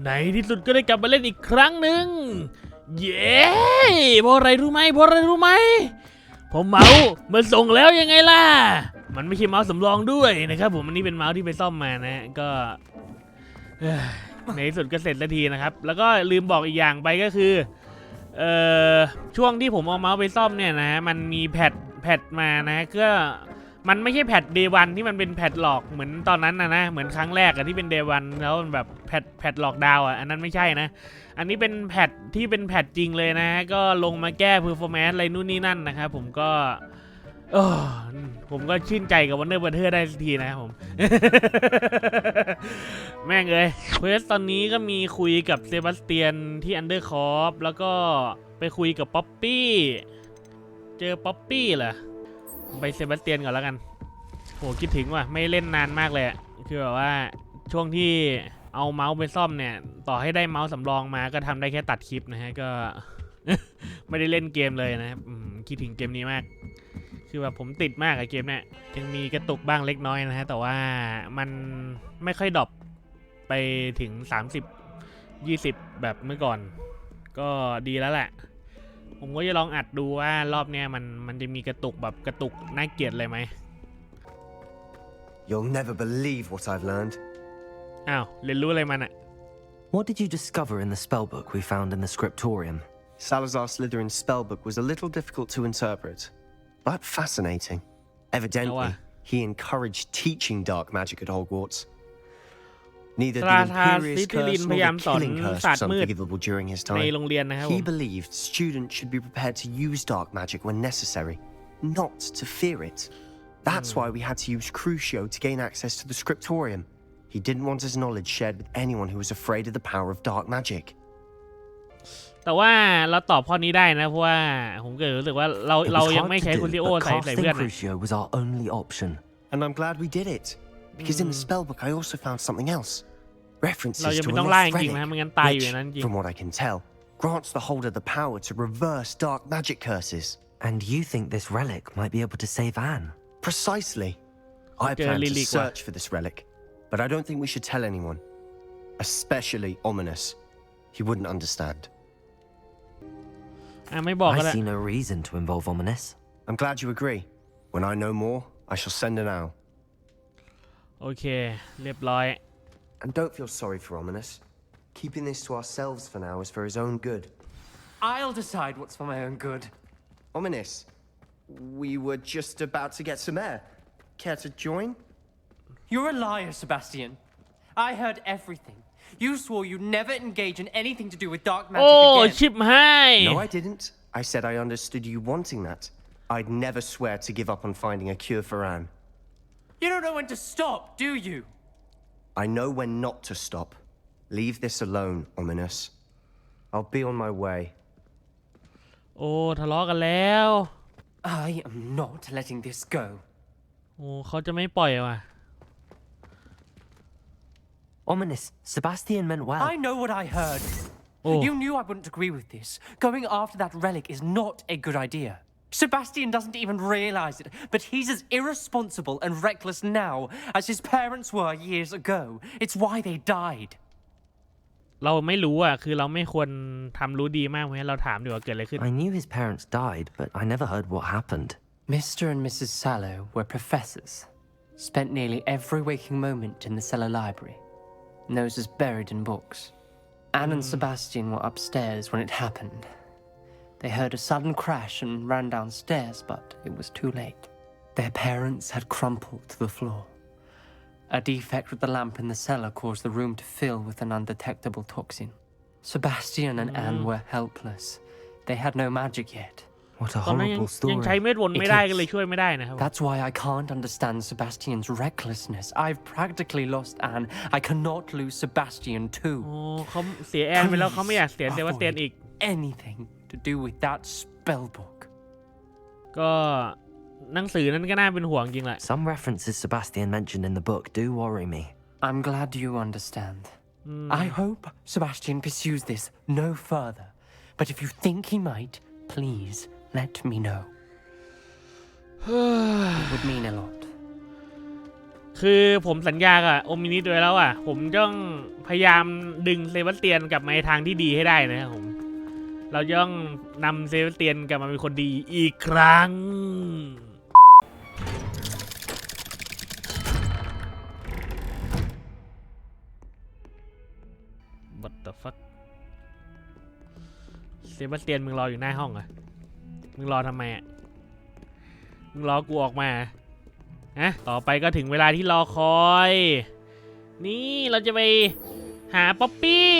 ในที่สุดก็ได้กลับมาเล่นอีกครั้งหนึ่งเย้เพราะอะไรรู้ไหมเพราะเมาส์มาส่งแล้วยังไงล่ะมันไม่ใช่เมาส์สำรองด้วยนะครับผมอันนี้เป็นเมาส์ที่ไปซ่อมมานะก็ในที่สุดก็เสร็จสักทีนะครับแล้วก็ลืมบอกอีกอย่างไปก็คือช่วงที่ผมเอาเมาส์ไปซ่อมเนี่ยนะมันมีแพทมานะก็มันไม่ใช่แพทเดย์วันที่มันเป็นแพทหลอกเหมือนตอนนั้นนะเหมือนครั้งแรกอะที่เป็นเดย์วันแล้วแบบแพทหลอกดาวอะอันนั้นไม่ใช่นะอันนี้เป็นแพทที่เป็นแพทจริงเลยนะก็ลงมาแก้เพอร์ฟอร์แมนซ์อะไรนู่นนี่นั่นนะครับผมก็ชื่นใจกับวันเดอร์บัตเทอร์ได้สักทีนะครับผม แม่งเลยเควสตอนนี้ก็มีคุยกับเซบาสเตียนที่อันเดอร์คอร์ฟแล้วก็ไปคุยกับป๊อปปี้เจอป๊อปปี้เหรอไปเซบาสเตียนก่อนแล้วกันโหคิดถึงว่ะไม่เล่นนานมากเลยคือแบบว่าช่วงที่เอาเมาส์ไปซ่อมเนี่ยต่อให้ได้เมาส์สำรองมาก็ทำได้แค่ตัดคลิปนะฮะก็ ไม่ได้เล่นเกมเลยนะครับคิดถึงเกมนี้มากคือแบบผมติดมากกับเกมเนี่ยยังมีกระตุกบ้างเล็กน้อยนะฮะแต่ว่ามันไม่ค่อยดรอปไปถึง30-20แบบเมื่อก่อนก็ดีแล้วแหละผมก็จะลองอัดดูว่ารอบเนี้ยมันจะมีกระตุกแบบกระตุกน่าเกลียดเลยไหม You'll never believe what I've learned. อ้าวเรียนรู้อะไรมันอะ What did you discover in the spellbook we found in the scriptorium? Salazar Slytherin's spellbook was a little difficult to interpret, but fascinating. Evidently, he encouraged teaching dark magic at Hogwarts. Neither the Imperious Curse nor the Killing Curse was unforgivable during his time. He believed students should be prepared to use dark magic when necessary, not to fear it. That's why we had to use Crucio to gain access to the scriptorium. He didn't want his knowledge shared with anyone who was afraid of the power of dark magic. แต่ว่าเราตอบข้อนี้ได้นะเพราะว่าผมก็รู้สึกว่าเรายังไม่ใช้คูซิโอใส่เพื่อนนะ Crucio was our only option. And I'm glad we did it, because in the spellbook I also found something else. References to a lost relic, from what I can tell, grants the holder the power to reverse dark magic curses. And you think this relic might be able to save Anne? Precisely. I plan to search for this relic, but I don't think we should tell anyone, especially Ominous. He wouldn't understand. I see no reason to involve Ominous. I'm glad you agree. When I know more, I shall send an owl. โอเคเรียบร้อย And don't feel sorry for Ominous. Keeping this to ourselves for now is for his own good. I'll decide what's for my own good. Ominous, we were just about to get some air. Care to join? You're a liar, Sebastian. I heard everything. You swore you'd never engage in anything to do with dark magic again. ชิบหาย No, I didn't. I said I understood you wanting that. I'd never swear to give up on finding a cure for Anne. You don't know when to stop, do you? I know when not to stop. Leave this alone, Ominous. I'll be on my way. โอ้ทะเลาะกันแล้ว I am not letting this go. โอ้เขาจะไม่ปล่อยว่ะ Ominous, Sebastian meant well. I know what I heard. You knew I wouldn't agree with this. Going after that relic is not a good idea. Sebastian doesn't even realize it, but he's as irresponsible and reckless now as his parents were years ago. It's why they died. เราไม่รู้อ่ะคือเราไม่ควรทำรู้ดีมากเพราะฉะนั้นเราถามดีกว่าเกิดอะไรขึ้น I knew his parents died, but I never heard what happened. Mr. and Mrs. Sallow were professors. Spent nearly every waking moment in the cellar library. Noses buried in books. Anne and Sebastian were upstairs when it happened. They heard a sudden crash and ran downstairs, but it was too late. Their parents had crumpled to the floor. A defect with the lamp in the cellar caused the room to fill with an undetectable toxin. Sebastian and Anne were helpless. They had no magic yet. What a horrible story. ยังใช้เม็ดวนไม่ได้ก็เลยช่วยไม่ได้นะครับ That's why I can't understand Sebastian's recklessness. I've practically lost Anne. I cannot lose Sebastian too. โอ้เขาเสียแอนไปแล้วเขาไม่อยากเสียเซบาสเตียนอีก Anything to do with that spellbook. ก็หนังสือนั้นก็น่าเป็นห่วงจริงแหละ Some references Sebastian mentioned in the book do worry me. I'm glad you understand. I hope Sebastian pursues this no further. But if you think he might, please let me know. It would mean a lot. คือผมสัญญากับโอมินิสไว้แล้วอ่ะผมต้องพยายามดึงเซบาสเตียนกลับมาในทางที่ดีให้ได้นะครับผมเราต้องนำเซบาสเตียนกลับมาเป็นคนดีอีกครั้งWhat the fuck เซบาสเตียนมึงรออยู่หน้าห้องเหรอมึงรอทำไมอ่ะมึงรอกูออกมาต่อไปก็ถึงเวลาที่รอคอยนี่เราจะไปหาป๊อปปี้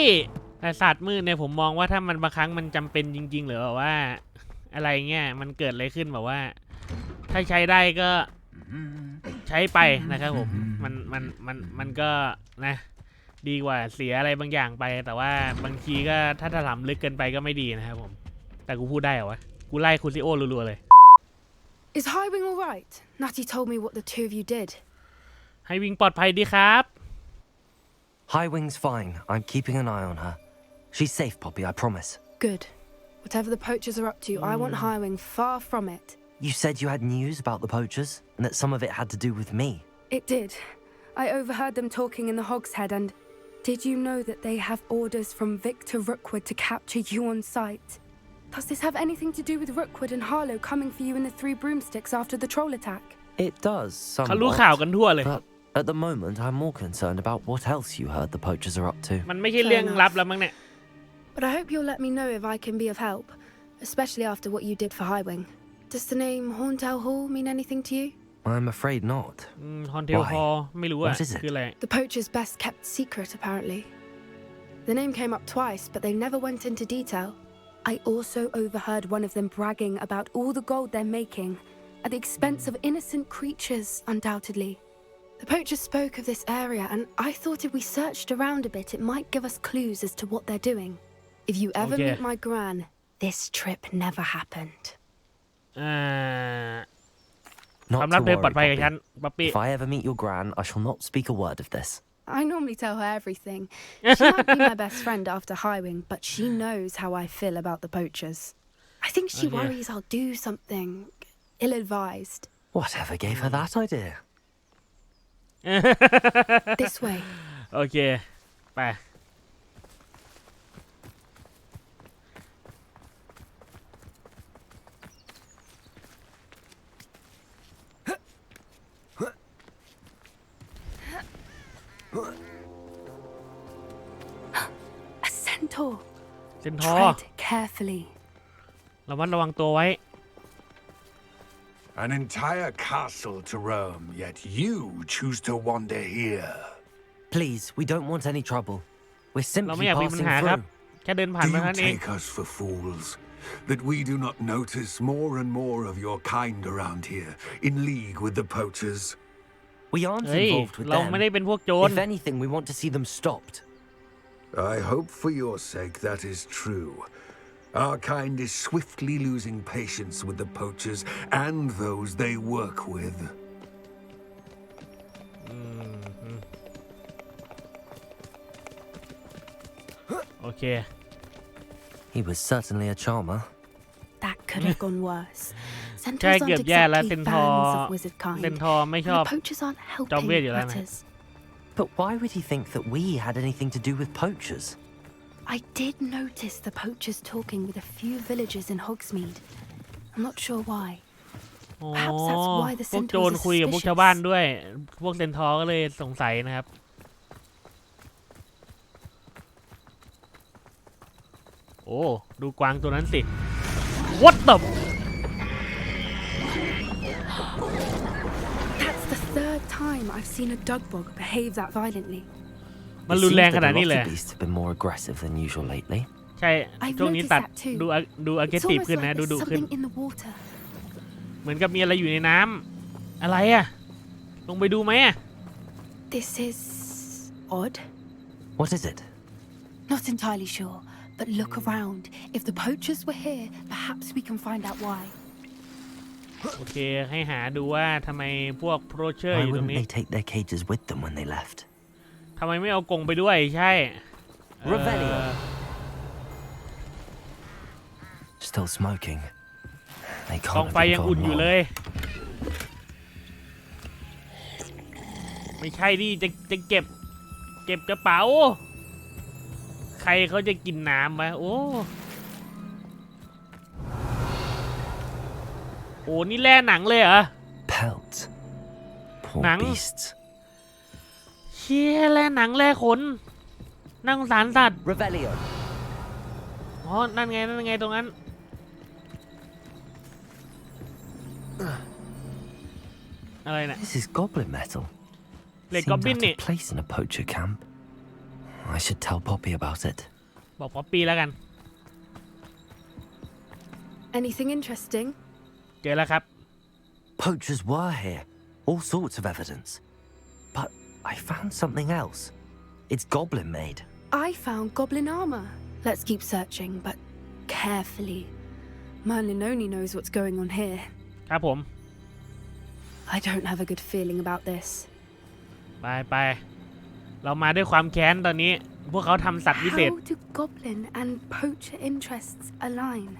แต่ศาสตร์มืดเนี่ยผมมองว่าถ้ามันบางครั้งมันจำเป็นจริงๆหรือว่าอะไรเงี้ยมันเกิดอะไรขึ้นแบบว่าถ้าใช้ได้ก็ใช้ไปนะครับผมมันก็นะดีกว่าเสียอะไรบางอย่างไปแต่ว่าบางทีก็ถ้าถลำลึกเกินไปก็ไม่ดีนะครับผมแต่กูพูดได้เหรอวะกูไล่คูซิโอรัวๆเลยIs Highwing all right? Natty told me what the two of you did. ให้วิ่งปลอดภัยดีครับ Highwing's fine. I'm keeping an eye on her. She's safe, Poppy, I promise. Good. Whatever the poachers are up to, I want Highwing far from it. You said you had news about the poachers, and that some of it had to do with me. It did. I overheard them talking in the Hogshead, and did you know that they have orders from Victor Rookwood to capture you on sight?Does this have anything to do with Rookwood and Harlow coming for you in the Three Broomsticks after the troll attack? It does, เขารู้ข่าวกันทั่วเลย but at the moment I'm more concerned about what else you heard the poachers are up to. มันไม่ใช่เรื่องลับแล้วมั้งเนี่ย But I hope you'll let me know if I can be of help, especially after what you did for Highwing. Does the name Horntail Hall mean anything to you? I'm afraid not. ฮอนเทลฮอลไม่รู้อะ What is it? คืออะไร The poacher's best kept secret, apparently. The name came up twice, but they never went into detail.I also overheard one of them bragging about all the gold they're making at the expense of innocent creatures, undoubtedly. The poachers spoke of this area, and I thought if we searched around a bit, it might give us clues as to what they're doing. If you ever meet my gran, this trip never happened. ความลับเธอปลอดภัยกับฉันป๊อปปี้ If I ever meet your gran, I shall not speak a word of this.I normally tell her everything. She might be my best friend after Highwing, but she knows how I feel about the poachers. I think she worries I'll do something ill-advised. Whatever gave her that idea? This way. โอเคไปเซนทอร์ Tread carefully. ระมัดระวังตัวไว้ An entire castle to roam, yet you choose to wander here. Please, we don't want any trouble. We're เราไม่ simply อยากมีปัญ passing หาครับ through. แค่เดินผ่าน Do มา you เท่านั้นเอง take us for fools? That we do not notice more and more of your kind around here, in league with the poachers? We aren't เฮ้ย involved with เราไม่ได้ them. เป็นพวกโจร If anything, we want to see them stopped. I hope for your sake that is true. Our kind is swiftly losing patience with the poachers and those they work with. โอเค He was certainly a charmer. That could have gone worse. ใช่ Centaurs เกือบ aren't แย่แล้ว exactly เซนทอร์ fans of wizard เซน kind. ทอร์ไม่ชอบ The poachers aren't จอมเวท helping อยู่แล้วนะ matters. But why would he think that we had anything to do with poachers? I did notice the poachers talking with a few villagers in Hogsmeade. I'm not sure why. อ๋อ Perhaps that's why the พวกโจร centaurs คุย are กับพวกชาวบ้าน suspicious. ด้วยพวกเซนทอร์ก็เลยสงสัยนะครับโอ้ดูกวางตัวนั้นสิ What the That's the third time I've seen a dugbog behave that violently. มัน It รุน seems แรง that ข the นาดนี้เลย rotter beasts have been more aggressive than usual lately. ใช่ช่วงนี้ตัดดูอ It's เกติฟ almost ขึ้นนะ like ดู there's ขึ้น something in the water. เหมือนกับมีอะไรอยู่ในน้ำอะไรอะลงไปดูไหมอะ This is odd. What is it? Not entirely sure, but look around. If the poachers were here, perhaps we can find out why. โอเคให้หาดูว่าทำไมพวกโพรเชอร์ Why อยู่ตร wouldn't งนี้ they take their cages with them when they left? ทำไมไม่เอากรงไปด้วยใช่ Revelio. Still smoking. They กอง can't ไฟ have ยัง been อุ่น gone อยู่เล long. ย ไม่ใช่ดิจะเก็บกระเป๋าใครเขาจะกินน้ำวะโอ้นี่แล่หนังเลยเหรอ Pelt. Poor Nắng. beasts. เชี่ยแล่หนังแล่ขนน่าสงสารสัตว์ Revelio. นั่นไงตรงนั้นอะไรเนี่ย This is goblin metal. เหล็ก Seems กอบลิน out นี่ of place in a poacher camp. I should tell Poppy about it. บอกป๊อปปี้แล้วกัน Anything interesting? เจอแล้วครับ Poachers were here. All sorts of evidence. But I found something else. It's goblin made. I found goblin armor. Let's keep searching, but carefully. Merlin only knows what's going on here. ครับผม I don't have a good feeling about this. ไปเรามาด้วยความแค้นตอนนี้พวกเขาทำสัตว์วิเศษ How do goblin and poacher interests align?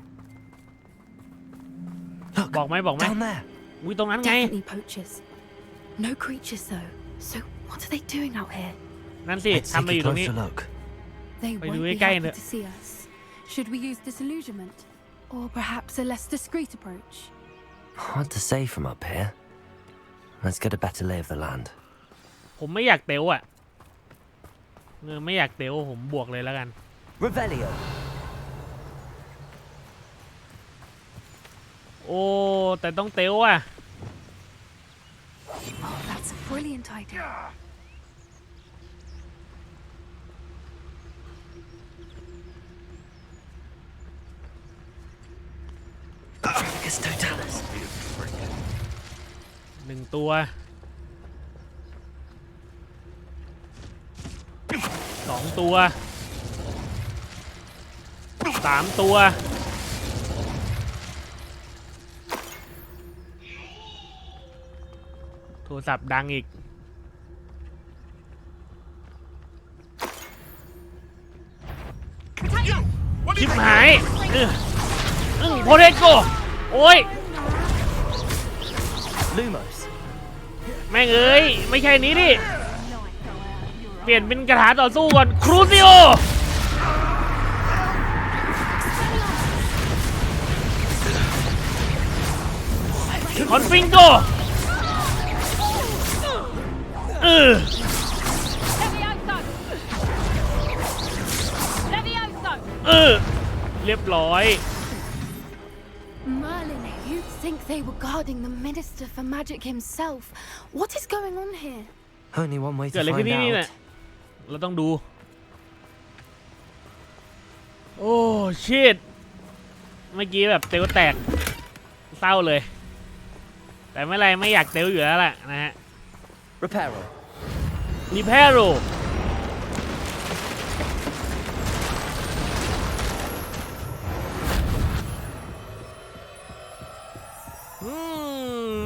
บอกไหม Down there. อุ้ยตรงนั้นไง Definitely poachers. No creatures though. So what are they doing out here? นั่นสิ Let's ทำ take มาอยู่ a ตรงนี้ closer look. They Wait, won't do we be get happy it? to see us. Should we use disillusionment? Or perhaps a less discreet approach? Hard to say from up here. Let's get a better lay of the land. ผมไม่อยากเต๋วอ่ะไม่อยากเต๋วผมบวกเลยแล้วกัน Revelio. แต่ต้องเต๋วอ่ะ Oh, that's a brilliant idea. It's totalis. 1 ตัว 2 ตัว 3 ตัวโทรศัพท์ดังอีกชิบหายโพเทโกโอ้ย Lumos. แม่งเอ้ยไม่ใช่นี้ดิเปลี่ยนเป็นกระถาต่อสู้ก่อนครูซิโอคอนฟิงโกเรียบร้อย Merlin, you'd think they were guarding the Minister for Magic himself. What is going on here? Only one way เกิด to อะไรขึ้น find ที่นี่เนี่ย out. เราต้องดู โอ้ชิตเมื่อกี้แบบเตลแตกเศร้าเลย แต่ไม่ไรไม่อยากเตลอยู่แล้วแหละนะฮะ Reparo. นิเพโร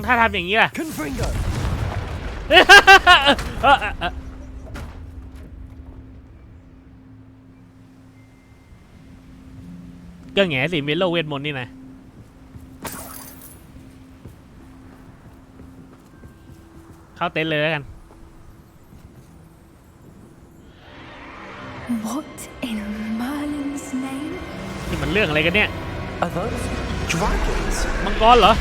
ถ้าทำอย่างนี้ล่ะ Confringo. ก็แง่สิเมโลเวทมนต์นี่นะเข้าเต็นท์เลยแล้วกัน What in Merlin's name? นี่มันเรื่องอะไรกันเนี่ย Are those dragons? มังกรเหรอ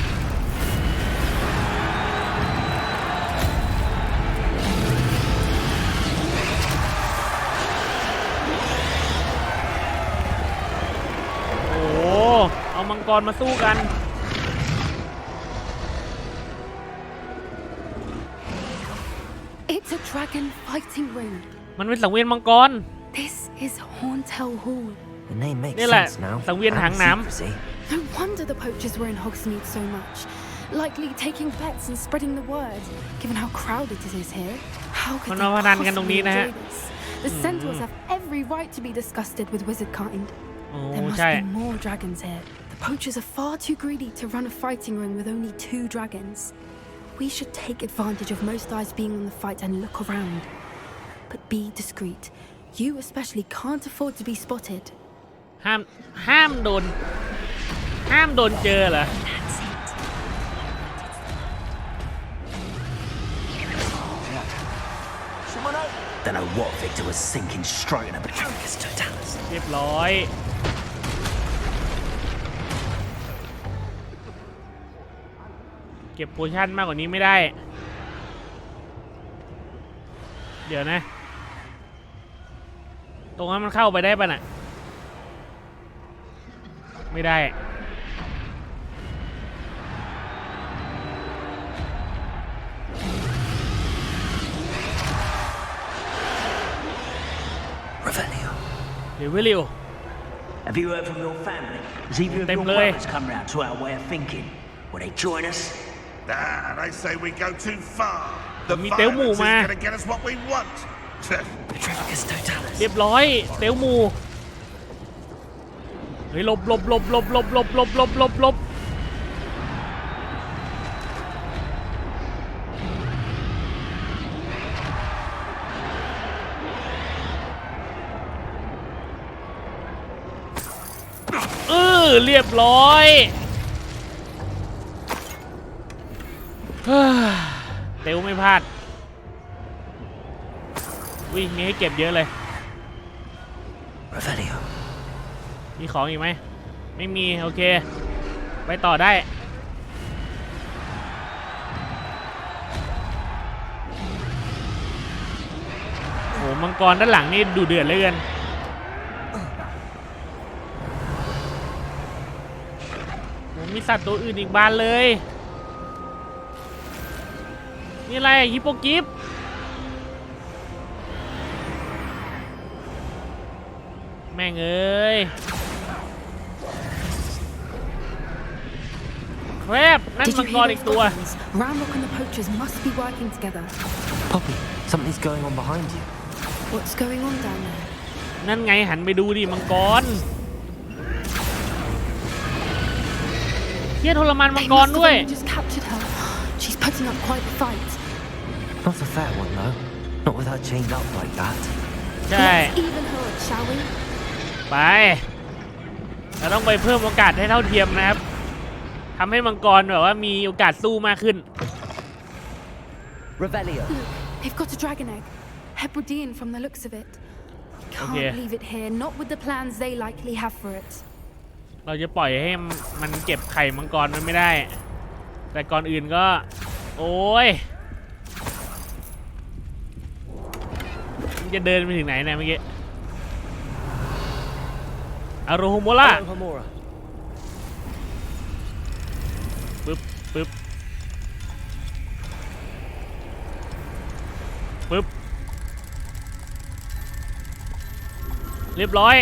โอ้โหเอามังกรมาสู้กัน It's a dragon fighting ring. มันเป็นสังเวียนมังกร This is Hauntel Hall. The name makes Đây là sense now.สังเวียนหางน้ำ secrecy. No wonder the poachers were in Hogsmeade so much. Likely taking bets and spreading the word. Given how crowded it is here, how could มัน they มาพนันกันตรง possibly นี้นะฮะ enjoy this? The centaurs have every right to be disgusted with wizard kind. โอ้ There must ใช่ be more dragons here. The poachers are far too greedy to run a fighting ring with only 2 dragons. We should take advantage of most eyes being on the fight and look around. But be discreet. You especially can't afford to be spotted. ห้ามโดนเจอเหรอ Got don't know what Victor was thinking, stroking a Petrocus totalis. เรียบร้อยเก็บโพชั่นมากกว่านี้ไม่ได้เดี๋ยวนะตรงนั้นมันเข้าไปได้ป่ะน่ะไม่ได้เดี๋ยววิลิว Have you heard from your family? Has either of your brothers come round to our way of thinking? Will they join us? Nah, they say we go too far. The Mi violence teu is mu ma. gonna get us what we want. Petrocus totalis. เรียบร้อยเตลมูเฮ้ยหลบเรียบร้อยเตลไม่พลาดวิ่งมีให้เก็บเยอะเลย Revelio. มีของอีกไหมไม่มีโอเคไปต่อได้โอ้มังกรด้านหลังนี่ดูเดือดเหลือเกินโอ้มีสัตว์ตัวอื่นอีกบานเลยนี่อะไรฮิปโปกิฟแม่งเอ้ยแครบนั่น Did มั you งก hear รอี those กตัว goblins? Ramrock and the poachers must be working together. Poppy, something's going on behind you. What's going on down there? นั่นไงหันไปดูดิมังกรเฮียทรมานมัง They กร must ด้วย have only just captured her. She's putting up quite the fight. Not a fair one, though. Not with her chained up like that. ใช่ Let's even her, shall we? ไปเราต้องไปเพิ่มโอกาสให้เท่าเทียมนะครับทำให้มังกรแบบว่ามีโอกาสสู้มากขึ้น Revelio. Look, they've got a dragon egg. Hebridean from the looks of it. Can't Okay. leave it here, not with the plans they likely have for it. เราจะปล่อยให้มันเก็บไข่มังกรมันไม่ได้แต่ก่อนอื่นก็โอ้ยมันจะเดินไปถึงไหนเนี่ยเมื่อกี้อารูโฮโมล่าปึ๊บปึ๊บปึ๊บเรียบร้อย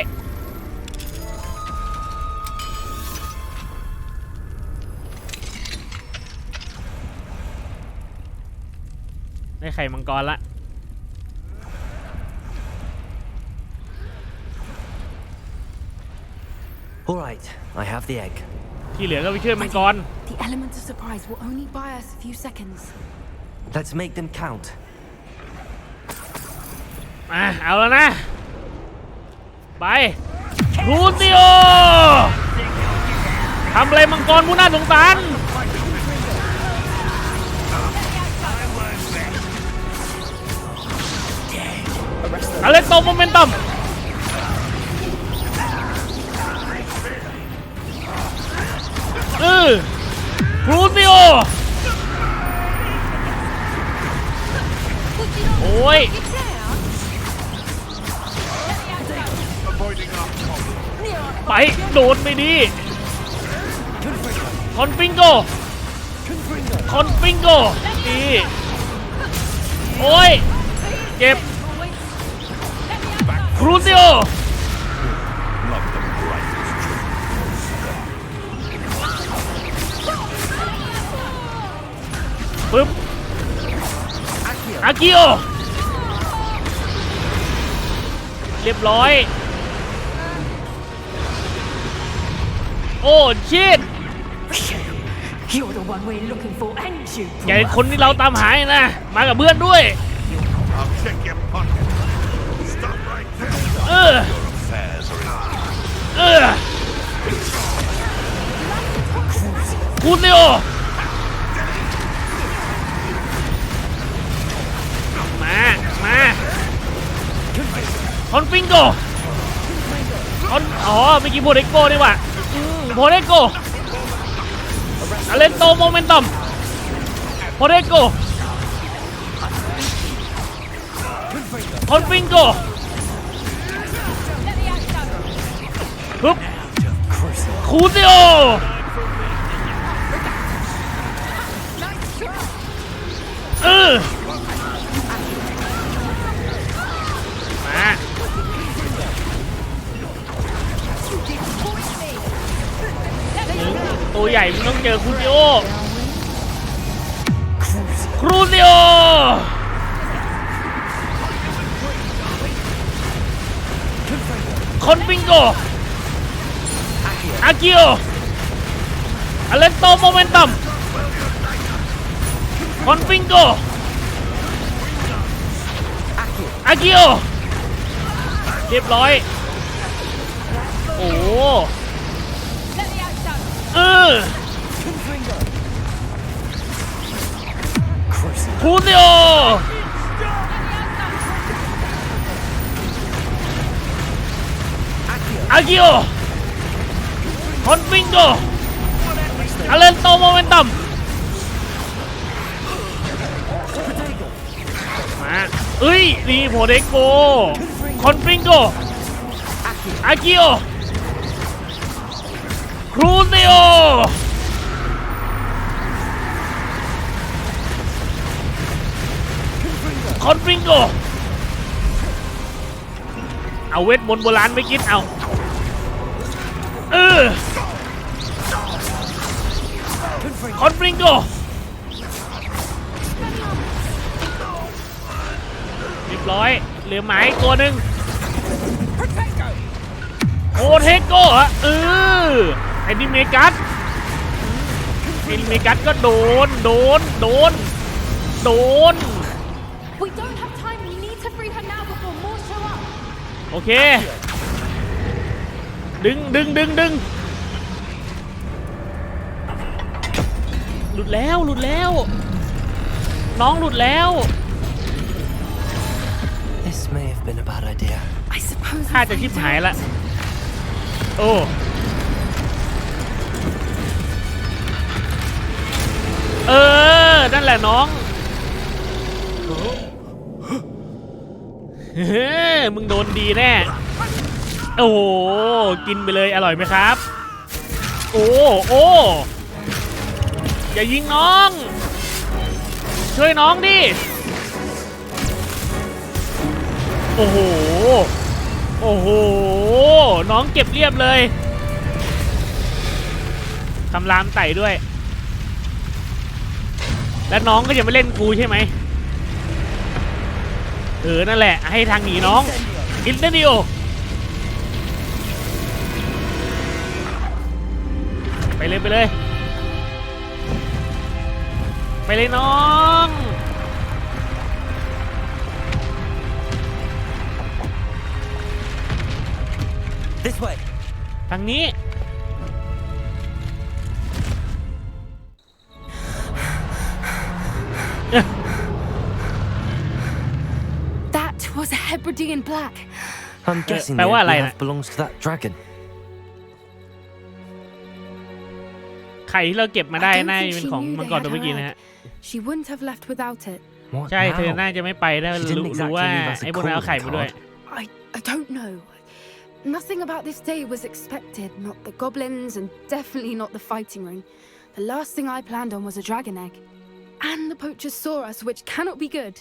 ได้ไข่มังกรละ All right, I have the egg. ที่เหลือก็ไปช่วยมังกร The element of surprise will only buy us a few seconds. Let's make them count. มาเอาแล้วนะไปรูติโอทำอะไรมังกรผู้น่าสงสารอะไรตบโมเมนตัมรูติโอโอ้ยไปโดนไปดีคอนฟิงโกดีโอ้ยเก็บครูซิโอปึ๊บอากิโอเรียบร้อยโอ้ชิต You're the one we're looking for, ain't you? แกคนที่เราตามหานะมากับเพื่อนด้วย I'll check your pocket. Stop right there. เออ Affairs are in คูซิโอมา โกอ๋อเมื่อกี้โพเดโกนี่ว่ะโพเดโกอเลนโตโมเมนตัมโพเดโกคอนฟิงโกฮึบคูซิโอมาตัวใหญ่มึงต้องเจอคูซิโอครูซิโอคอนฟิงโกอากิโออเลนโตโมเมนตัมคอนฟิงโกอากิโอเรียบร้อยโอ้คูซิโออากิโอคอนฟิงโกอเลนโตโมเมนตัมมาเอ้ยนี่โพเดโกคอนฟิงโกอากิโอครูซิโอคอนฟิงโกเอาเวทมนต์โบราณไปกินเอาคอนฟิงโกเรียบร้อยเหลือหมายตัวหนึ่งโอเทโก้ฮะไอ้นี่เมกัสก็โดน We don't have time. We need to free her now before more show up. โอเคดึงหลุดแล้วน้องหลุดแล้ว This may have been a bad idea. I suppose ถ้าจะชิบหายละโอ้นั่นแหละน้องมึงโดนดีแน่โอ้โหกินไปเลยอร่อยไหมครับโอ้อย่ายิงน้องช่วยน้องดิโอ้โหน้องเก็บเรียบเลยคำรามไต่ด้วยแล้วน้องก็จะไม่เล่นกูใช่ไหมนั่นแหละให้ทางหนีน้องอินเตอร์ดิโอไปเลยน้อง This way. ทางนี้ That was a Hebridean black. I'm guessingแปล the ว่าอะไร egg we นะ have belongs to that dragon. ไข่ที่เราเก็บมาได้ I don't น่า think จะเป็น she ของ knew มัง they กร had ตัวเมื่อกี้ her นะ egg. ฮะ She wouldn't have left without it. What ใช่เธอ now? น่าจะไม่ไปถ้า She didn't รู้ว่า exactly leave us a ไอ้พวกนั้นเอาไข่มาด้วย I don't know. Nothing about this day was expected. Not the goblins, and definitely not the fighting ring. The last thing I planned on was a dragon egg. And the poachers saw us, which cannot be good.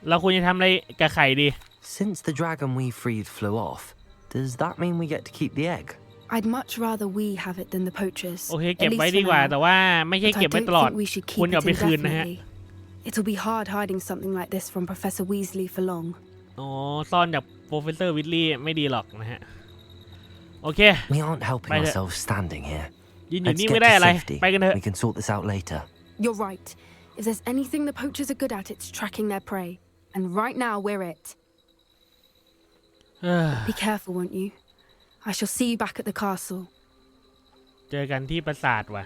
เราควรจะทำอะไรกับไข่ดี Since the dragon we freed flew off, does that mean we get to keep the egg? I'd much rather we have it than the poachers. โอเค At เก็บ least ไว้ for ดีกว่า now. แต่ว่าไม่ใช่ But เก็บ I ไว้ don't ตลอด think we should ควร keep จะ it เอาไปคืนนะฮะ indefinitely. It'll be hard hiding something like this from Professor Weasley for long. อ๋อซ่อนจากโปรเฟสเซอร์วิลลี่ไม่ดีหรอกนะฮะโอเค We aren't helping Right. ourselves standing here. ยืนอยู่ Let's นี่ get ไม่ได้ to อะไร safety. ไปกันเถอะ We can sort this out later. You're right. If there's anything the poachers are good at, it's tracking their prey. And right now, we're it. Be careful, won't you? I shall see you back at the castle. เจอกันที่ปราสาทว่ะ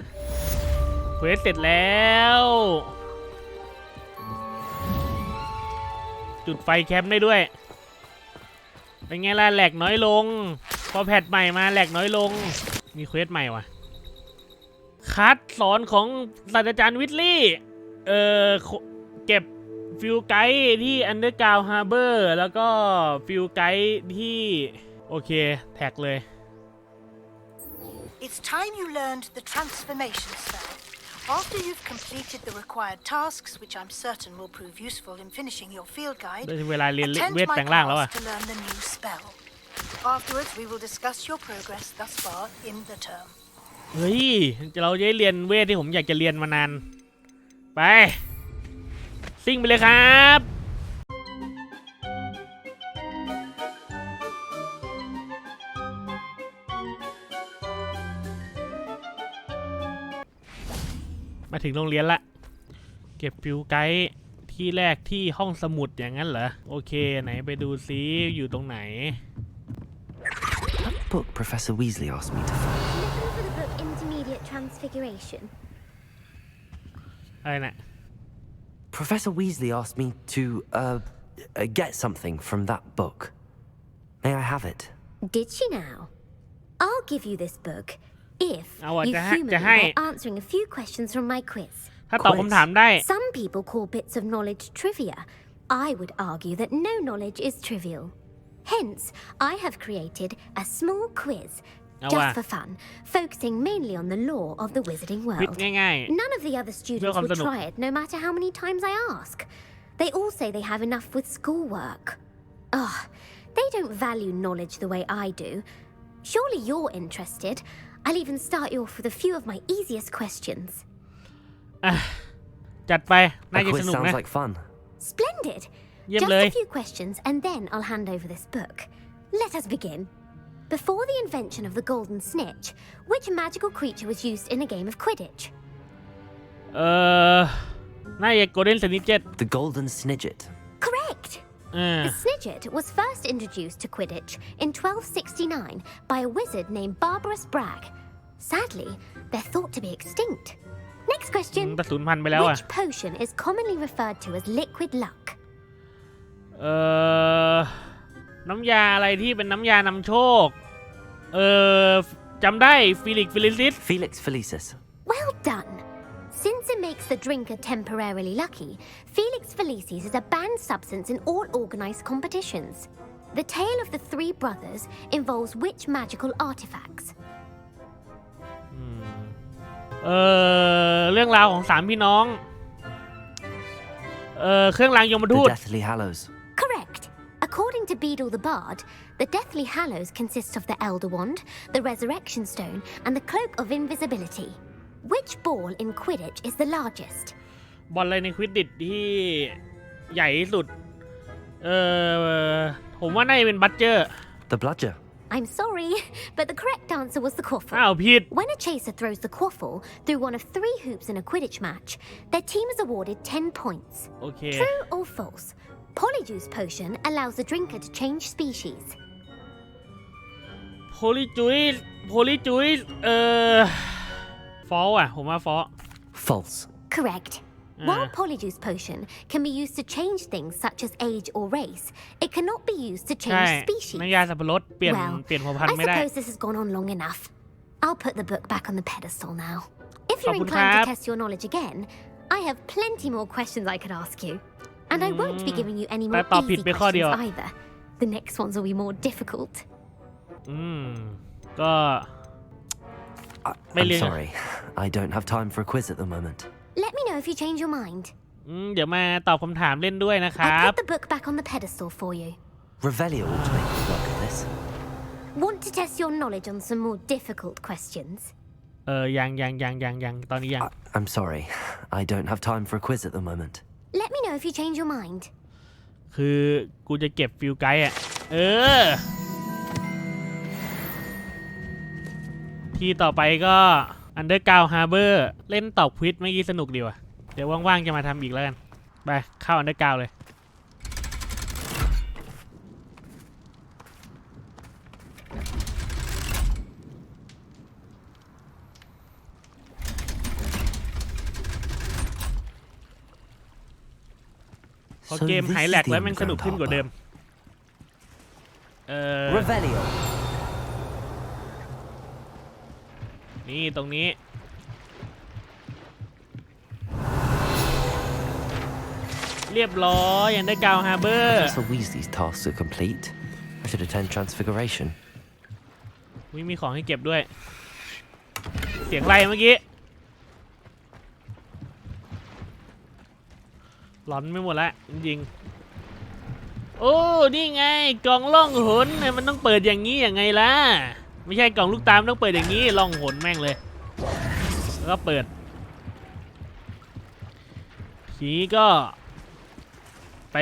เควสเสร็จแล้ว จ จุดไฟแคมป์ได้ด้วยเป็นไงล่ะแหลกน้อยลงพอแพทใหม่มาแหลกน้อยลงมีเควสใหม่ว่ะคัดสอนของศาสตราจารย์วิทลี่เก็บฟิลไกด์ที่อันเดอร์กราวด์ฮาร์เบอร์แล้วก็ฟิลไกด์ที่โอเคแท็กเลย It's time you learned the transformation spell. After you've completed the required tasks, which I'm certain will prove useful in finishing your field guide, ได้เวลาเรียน attend เวท my แปลงร่างแล้ว class to learn the new spell. Afterwards, we will discuss your progress thus far in the term. เฮ้ยเราจะได้เรียนเวทที่ผมอยากจะเรียนมานานไปซิ่งไปเลยครับมาถึงโรงเรียนละเก็บฟิวไกด์ที่แรกที่ห้องสมุดอย่างนั้นเหรอโอเคไหนไปดูซิอยู่ตรงไหน That book Professor Weasley asked me to find. Looking for the book Intermediate Transfiguration. อะไรนะ Professor Weasley asked me to get something from that book. May I have it? Did she now? I'll give you this book if you จะ humour me ให้ by answering a few questions from my quiz. ถ้าตอบคำถามได้ Some people call bits of knowledge trivia. I would argue that no knowledge is trivial. Hence, I have created a small quiz, just for fun, focusing mainly on the lore of the wizarding ควิด world. ง่าย None of the other students would try it, no matter how many times I ask. They all say they have enough with schoolwork. Ugh, they don't value knowledge the way I do. Surely you're interested. I'll even start you off with a few of my easiest questions. จัดไปน่า A จะส quiz นุก sounds นะ like fun. Splendid. เยี่ยม Just เลย a few questions and then I'll hand over this book. Let us begin. Before the invention of the golden snitch, which magical creature was used in a game of Quidditch? น่าจะ Golden Snitch The Golden Snidget. Correct. The Snidget was first introduced to Quidditch in 1269 by a wizard named Barbarous Bragg. Sadly, they're thought to be extinct. Next question. แต่สูญพันธุ์ไปแล้วอ่ะ Which potion is commonly referred to as liquid luck? น้ำยาอะไรที่เป็นน้ำยานำโชคจำได้ Felix Felicis Felix Felicis. Well done. Since it makes the drinker temporarily lucky, Felix Felicis is a banned substance in all organized competitions. The tale of the three brothers involves which magical artifacts? เรื่องราวของสามพี่น้องเครื่องรางยมทูต The Deathly Hallows. Correct. According to Beedle the Bard, the Deathly Hallows consists of the Elder Wand, the Resurrection Stone, and the Cloak of Invisibility. Which ball in Quidditch is the largest? บอลอะไรในควิดดิชที่ใหญ่ที่สุดผมว่าน่าจะเป็นบัตเจอร์ The Bludger. I'm sorry, but the correct answer was the quaffle. อ้าวผิด When a chaser throws the quaffle through one of 3 hoops in a Quidditch match, their team is awarded 10 points. โอเค True or false? Polyjuice potion allows the drinker to change species. Polyjuice ฟอลอ่ะผมว่าฟอล False. Correct. While Polyjuice potion can be used to change things such as age or race, it cannot be used to ใช่ change species. น้ำยาสับปะรดเปลี่ยน Well, เผ่าพันธุ์ I ไม่ได้ suppose this has gone on long enough. I'll put the book back on the pedestal now. If you're ขอบคุณ inclined ครั to บ test your knowledge again, I have plenty more questions I could ask you. And I won't be giving you any แต่ more ตอบผิด easy ไปข้อเดียว questions either. The next ones will be more difficult. ก็ I'm sorry. I don't have time for a quiz at the moment. Let me know if you change your mind. เดี๋ยวมาตอบคำถามเล่นด้วยนะค I รับ put the book back on the pedestal for you. Revelio ought to make me work at this. Want to test your knowledge on some more difficult questions? ยังตอนนี้ยัง I'm sorry. I don't have time for a quiz at the moment. Let me know if you change your mind. คือกูจะเก็บฟิลไกด์อ่ะที่ต่อไปก็ Underground Harbor เล่นตอบควิดเมื่อกี้สนุกดีว่ะเดี๋ยวว่างๆจะมาทำอีกแล้วกันไปเข้า Underground เลย พอเกมหายแหลกแล้วมันสนุกขึ้นกว่าเดิมนี่ตรงนี้เรียบร้อยยังได้กาวฮาร์เบอร์ Professor Weasley's tasks are complete. I should attend Transfiguration. มีของให้เก็บด้วยเสียงไรเมื่อกี้หลอนไม่หมดละจริงๆโอ้นี่ไงกล่องล่องหนเนี่ยมันต้องเปิดอย่างนี้ยังไงล่ะไม่ใช่กล่องลูกตาลต้องเปิดอย่างนี้ล่องหนแม่งเลยแล้วก็เปิดทีก็ไป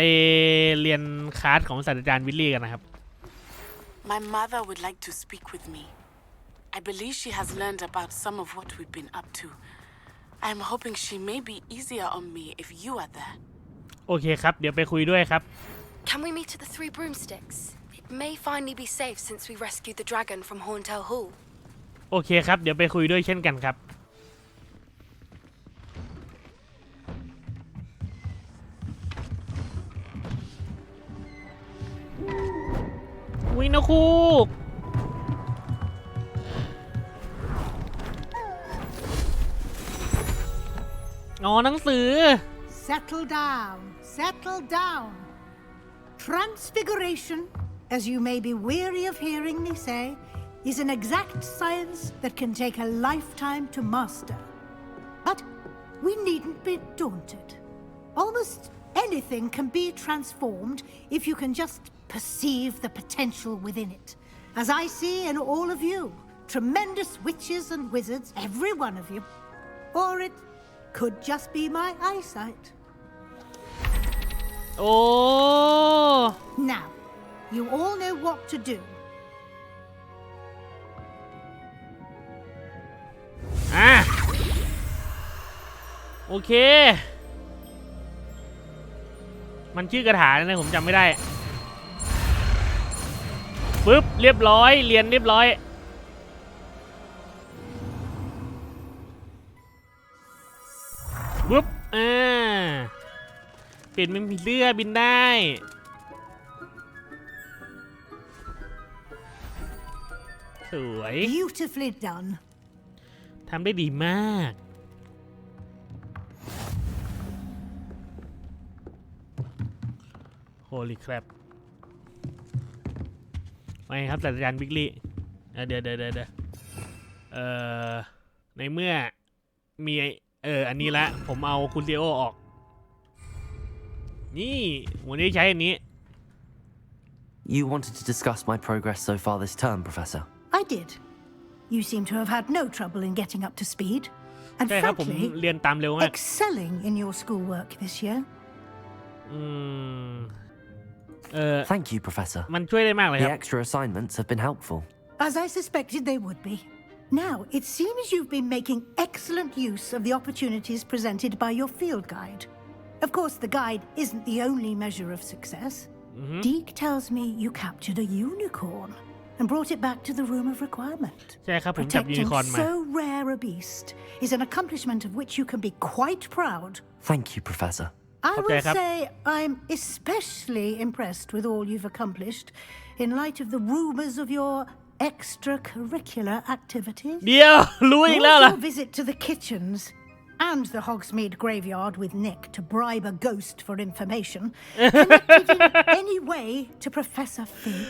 เรียนคลาสของศาสตราจารย์วิลลี่กันนะครับ My mother would like to speak with me. I believe she has learned about some of what we've been up to. I'm hoping she may be easier on me if you are there. โอเคครับเดี๋ยวไปคุยด้วยครับ Can we meet at the Three Broomsticks? It may finally be safe since we rescued the dragon from Horntail Hall. โอเคครับเดี๋ยวไปคุยด้วยเช่นกันครับวินาคูกอ๋อหนังสือ Settle down. Settle down. Transfiguration, as you may be weary of hearing me say, is an exact science that can take a lifetime to master. But we needn't be daunted. Almost anything can be transformed if you can just perceive the potential within it. As I see in all of you, tremendous witches and wizards, every one of you. Or it could just be my eyesight. Oh! Now, you all know what to do. โอเคมันชื่อกระถานะผมจำไม่ได้ปึ๊บเรียบร้อยเรียนเรียบร้อยปึ๊บเปลี่ยนเป็นผีเสื้อบินได้สวย Beautifully done. ทำได้ดีมากHoly crap ไม่ครับศาสตราจารย์วิกลี่เดี๋ยวในเมื่อมีอันนี้ละผมเอาคุณเซโอออกนี่วันนี้ใช้อันนี้ You wanted to discuss my progress so far this term, Professor. I did. You seem to have had no trouble in getting up to speed. And ใช่ครับผม frankly, เรียนตามเร็วมาก excelling in your schoolwork this year. Thank you, Professor. มันช่วยได้มากเลยค The รับ extra assignments have been helpful. As I suspected they would be. Now, it seems you've been making excellent use of the opportunities presented by your field guide. Of course, the guide isn't the only measure of success. Deke tells me you captured a unicorn and brought it back to the room of requirement. ใช่ครับผมจับยูนิ Protecting คอร์นมา so rare a beast is an accomplishment of which you can be quite proud. Thank you, Professor. I will say I'm especially impressed with all you've accomplished in light of the rumors of your extracurricular activities. เดี๋ยวรู้อีกแล้วเหรอ Your visit to the kitchens and the Hogsmeade graveyard with Nick to bribe a ghost for information connected in any way to Professor Fig.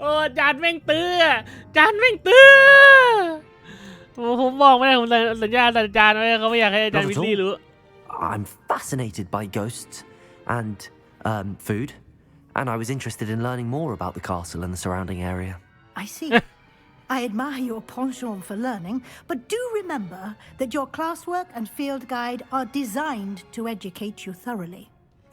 โอ้จานแม่งตื้อจานแม่งตื้อผมบอกไม่ได้ผมสัญญาศาสตราจารย์ไว้เขาไม่อยากให้อาจารย์วิลลี่รู้ I'm fascinated by ghosts and food, and I was interested in learning more about the castle and the surrounding area. I see. I admire your penchant for learning, but do remember that your classwork and field guide are designed to educate you thoroughly.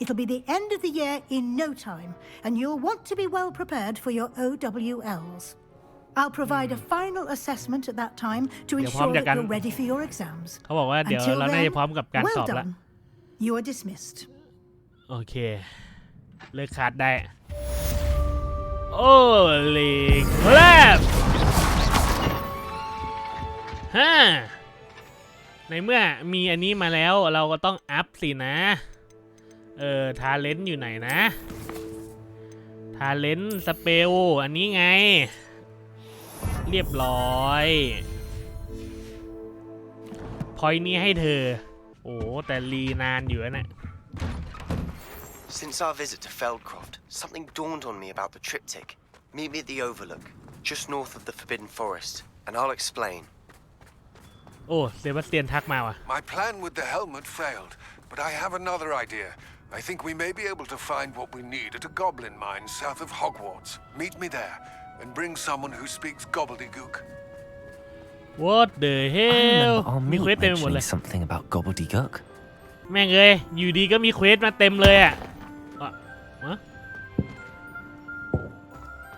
It'll be the end of the year in no time, and you'll want to be well prepared for your OWLs. I'll provide a final assessment at that time to ensure that you're ready for your exams. เขาบอกว่าเดี๋ยวเราน่าจะพร้อมกับการสอบ Well แล้ว done. You are dismissed. โอเคเลิกขาดได้โอ้ลิงครับฮะ ในเมื่อมีอันนี้มาแล้วเราก็ต้องอัพสินะทาเลนต์อยู่ไหนนะทาเลนต์สเปลอันนี้ไงเรียบร้อยพอยนี้ให้เธอโอ้แต่รีนานอยู่นะ Since our visit to Feldcroft, something dawned on me about the triptych. Meet me at the Overlook, just north of the Forbidden Forest, and I'll explain. โอ้เซบาสเตียนทักมาว่ะ My plan with the helmet failed, but I have another idea. I think we may be able to find what we need at a goblin mine south of Hogwarts. Meet me there, and bring someone who speaks gobbledygook. What the hell มี มี เควสเต็มไปหมดเลย something about gobbledygook แม่งเลยอยู่ดีก็มีเควสมาเต็มเลยอ่ะ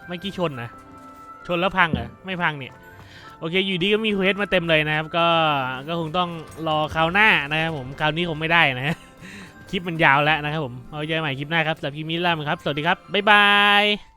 เมื่อกี้ชนนะชนแล้วพังเหรอไม่พังเนี่ยโอเคอยู่ดีก็มีเควสมาเต็มเลยนะครับก็คงต้องรอคราวหน้านะครับผมคราวนี้คงไม่ได้นะคลิปมันยาวแล้วนะครับผมเอาใจใหม่คลิปหน้าครับสำหรับคลิปนี้ลาไปครับสวัสดีครับบ๊ายบาย